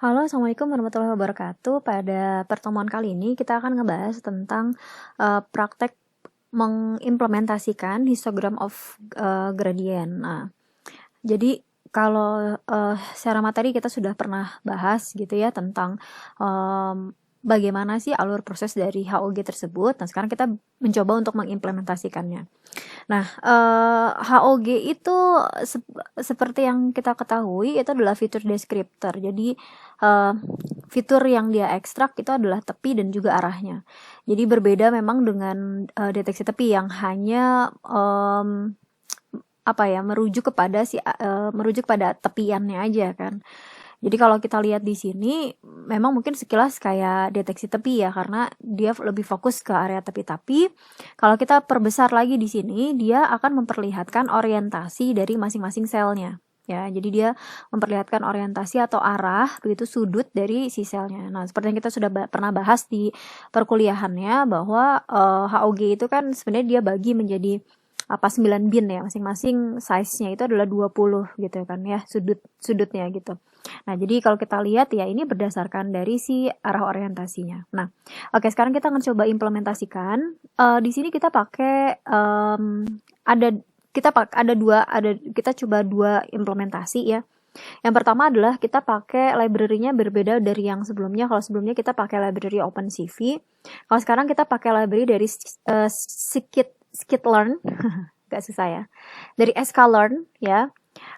Halo, Assalamualaikum warahmatullahi wabarakatuh. Pada pertemuan kali ini kita akan ngebahas tentang praktek mengimplementasikan histogram of gradient. Nah, jadi kalau secara materi kita sudah pernah bahas gitu ya tentang bagaimana sih alur proses dari HOG tersebut. Nah, sekarang kita mencoba untuk mengimplementasikannya. Nah, HOG itu seperti yang kita ketahui itu adalah fitur deskriptor. Jadi, fitur yang dia ekstrak itu adalah tepi dan juga arahnya. Jadi berbeda memang dengan deteksi tepi yang hanya merujuk pada tepiannya aja kan. Jadi kalau kita lihat di sini memang mungkin sekilas kayak deteksi tepi ya karena dia lebih fokus ke area tepi. Tapi kalau kita perbesar lagi di sini dia akan memperlihatkan orientasi dari masing-masing selnya. Ya, jadi dia memperlihatkan orientasi atau arah begitu sudut dari si selnya. Nah, seperti yang kita sudah pernah bahas di perkuliahannya bahwa HOG itu kan sebenarnya dia bagi menjadi 9 bin ya, masing-masing size-nya itu adalah 20 gitu kan ya, sudutnya gitu. Nah, jadi kalau kita lihat ya ini berdasarkan dari si arah orientasinya. Nah, oke, sekarang kita akan coba implementasikan. Di sini kita pakai kita coba dua implementasi ya. Yang pertama adalah kita pakai library-nya berbeda dari yang sebelumnya. Kalau sebelumnya kita pakai library OpenCV, kalau sekarang kita pakai library dari skitlearn, gak susah ya, dari sklearn ya.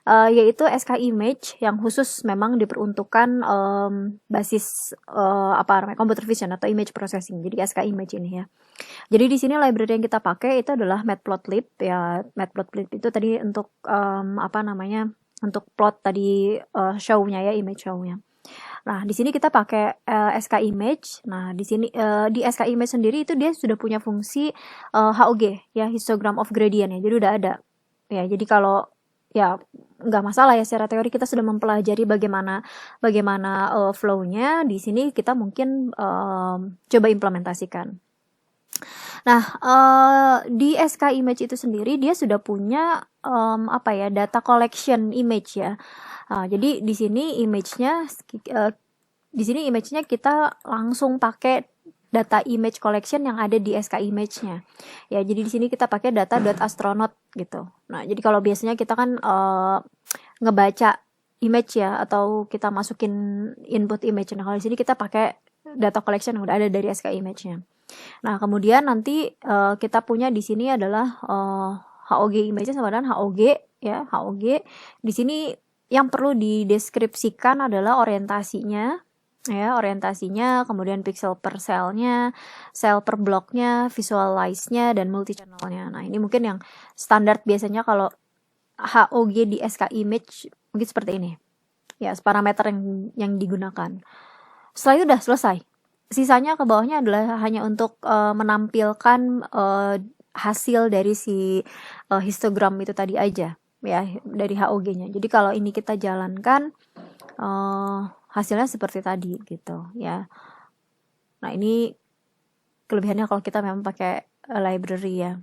Yaitu SK Image yang khusus memang diperuntukkan basis computer vision atau image processing. Jadi SK Image ini ya. Jadi di sini library yang kita pakai itu adalah Matplotlib ya. Matplotlib itu tadi untuk untuk plot tadi show-nya ya, image show-nya. Nah, di sini kita pakai SK Image. Nah, di sini di SK Image sendiri itu dia sudah punya fungsi HOG ya, histogram of gradient ya. Jadi udah ada. Ya, jadi kalau ya nggak masalah ya, secara teori kita sudah mempelajari bagaimana flow-nya. Di sini kita mungkin coba implementasikan. Nah, di SK Image itu sendiri dia sudah punya data collection image ya. Jadi di sini image-nya kita langsung pakai data image collection yang ada di SK Image-nya. Ya, jadi di sini kita pakai data.astronaut gitu. Nah, jadi kalau biasanya kita kan ngebaca image ya atau kita masukin input image. Nah, kalau di sini kita pakai data collection yang udah ada dari SK Image-nya. Nah, kemudian nanti kita punya di sini adalah HOG image sama dengan HOG ya, HOG. Di sini yang perlu dideskripsikan adalah orientasinya ya, kemudian pixel per selnya, sel per bloknya, visualize-nya, dan multi channel-nya. Nah, ini mungkin yang standar biasanya kalau HOG di SK Image mungkin seperti ini. Ya, parameter yang digunakan. Setelah itu udah selesai. Sisanya ke bawahnya adalah hanya untuk menampilkan hasil dari si histogram itu tadi aja ya, dari HOG-nya. Jadi kalau ini kita jalankan hasilnya seperti tadi gitu ya. Nah, ini kelebihannya kalau kita memang pakai library ya.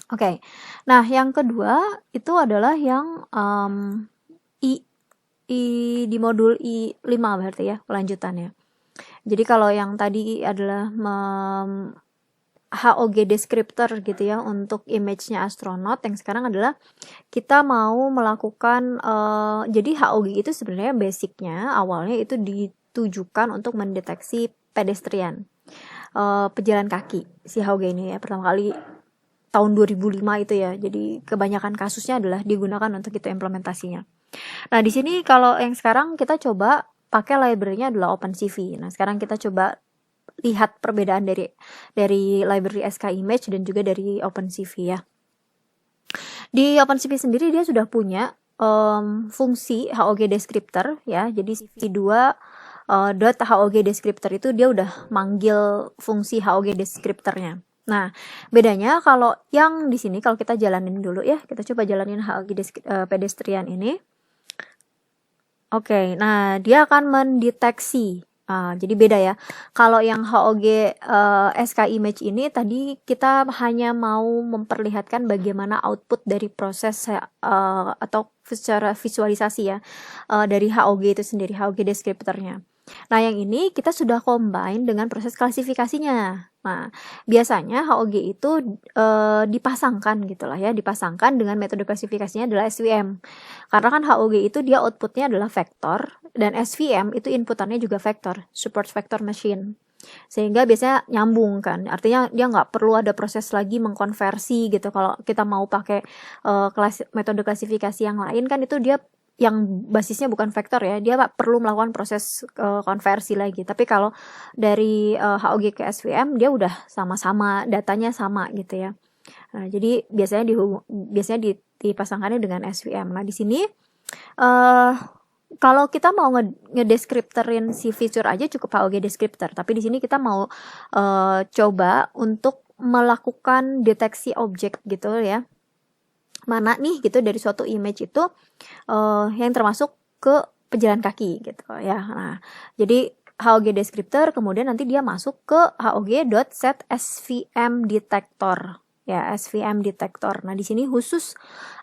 Oke. Nah, yang kedua itu adalah yang di modul I5 berarti ya, kelanjutannya. Jadi kalau yang tadi adalah HOG descriptor gitu ya untuk image-nya astronot, yang sekarang adalah kita mau melakukan jadi HOG itu sebenarnya basicnya awalnya itu ditujukan untuk mendeteksi pedestrian, pejalan kaki si HOG ini ya, pertama kali tahun 2005 itu ya. Jadi kebanyakan kasusnya adalah digunakan untuk itu implementasinya. Nah, di sini kalau yang sekarang kita coba pakai library-nya adalah OpenCV. Nah, sekarang kita coba lihat perbedaan dari library SK Image dan juga dari OpenCV ya. Di OpenCV sendiri dia sudah punya fungsi HOG descriptor ya. Jadi CV2 .HOG descriptor itu dia udah manggil fungsi HOG descriptornya. Nah, bedanya kalau yang di sini kalau kita jalanin dulu ya, kita coba jalanin HOG pedestrian ini. Oke, nah dia akan mendeteksi Jadi beda ya. Kalau yang HOG SK image ini tadi kita hanya mau memperlihatkan bagaimana output dari proses atau secara visualisasi ya dari HOG itu sendiri, HOG descriptornya. Nah, yang ini kita sudah combine dengan proses klasifikasinya. Nah, biasanya HOG itu dipasangkan gitulah ya, dipasangkan dengan metode klasifikasinya adalah SVM. Karena kan HOG itu dia outputnya adalah vektor dan SVM itu inputannya juga vektor, support vector machine. Sehingga biasanya nyambung kan, artinya dia nggak perlu ada proses lagi mengkonversi gitu. Kalau kita mau pakai metode klasifikasi yang lain kan itu dia yang basisnya bukan vektor ya, dia perlu melakukan proses konversi lagi. Tapi kalau dari HOG ke SVM dia udah sama-sama, datanya sama gitu ya. Nah, jadi biasanya dipasangkannya dengan SVM. Nah, di sini kalau kita mau ngedeskriptorin si feature aja cukup HOG descriptor, tapi di sini kita mau coba untuk melakukan deteksi objek gitu ya. Mana nih gitu dari suatu image itu yang termasuk ke pejalan kaki gitu ya. Nah, jadi HOG descriptor kemudian nanti dia masuk ke HOG.set SVM detector ya, SVM detector. Nah, di sini khusus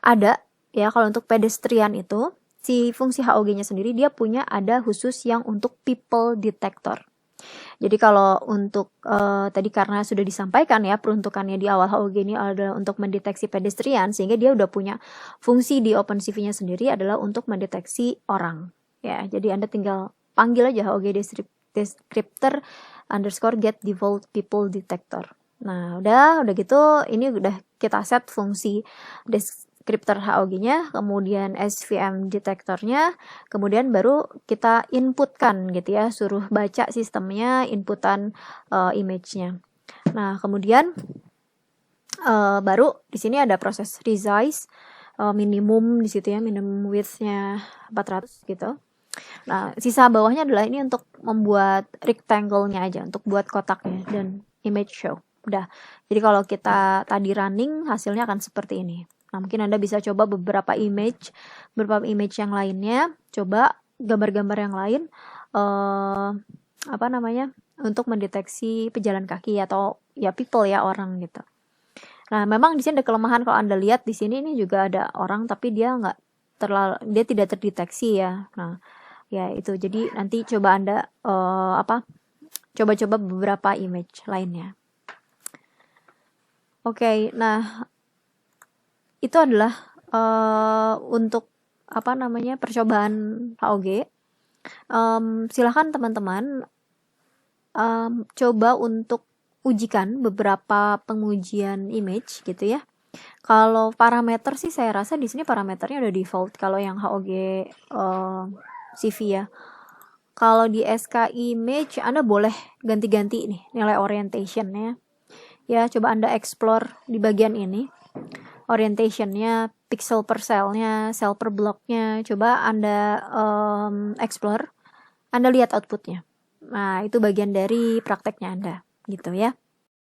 ada ya kalau untuk pedestrian itu si fungsi HOG-nya sendiri dia punya ada khusus yang untuk people detector. Jadi kalau untuk tadi karena sudah disampaikan ya peruntukannya di awal HOG ini adalah untuk mendeteksi pedestrian, sehingga dia udah punya fungsi di OpenCV-nya sendiri adalah untuk mendeteksi orang ya. Jadi Anda tinggal panggil aja HOG descriptor underscore get default people detector. Nah udah gitu ini udah kita set fungsi descriptor HOG-nya, kemudian SVM detektornya, kemudian baru kita inputkan gitu ya, suruh baca sistemnya inputan image-nya. Nah, kemudian baru di sini ada proses resize minimum di situ ya, minimum width-nya 400 gitu. Nah, sisa bawahnya adalah ini untuk membuat rectangle-nya aja, untuk buat kotaknya dan image show. Udah. Jadi kalau kita tadi running hasilnya akan seperti ini. Nah, mungkin Anda bisa coba beberapa image yang lainnya, coba gambar-gambar yang lain untuk mendeteksi pejalan kaki atau ya people ya, orang gitu. Nah, memang di sini ada kelemahan kalau Anda lihat di sini ini juga ada orang tapi dia tidak terdeteksi ya. Nah, ya itu. Jadi nanti coba Anda coba-coba beberapa image lainnya. Oke, nah itu adalah untuk percobaan HOG. Silahkan teman-teman coba untuk ujikan beberapa pengujian image gitu ya. Kalau parameter sih saya rasa di sini parameternya udah default kalau yang HOG CV ya. Kalau di SK image Anda boleh ganti-ganti nih nilai orientation-nya. Ya, coba Anda explore di bagian ini. Orientation-nya, pixel per cell-nya, cell per block-nya. Coba Anda explore. Anda lihat output-nya. Nah, itu bagian dari prakteknya Anda gitu ya.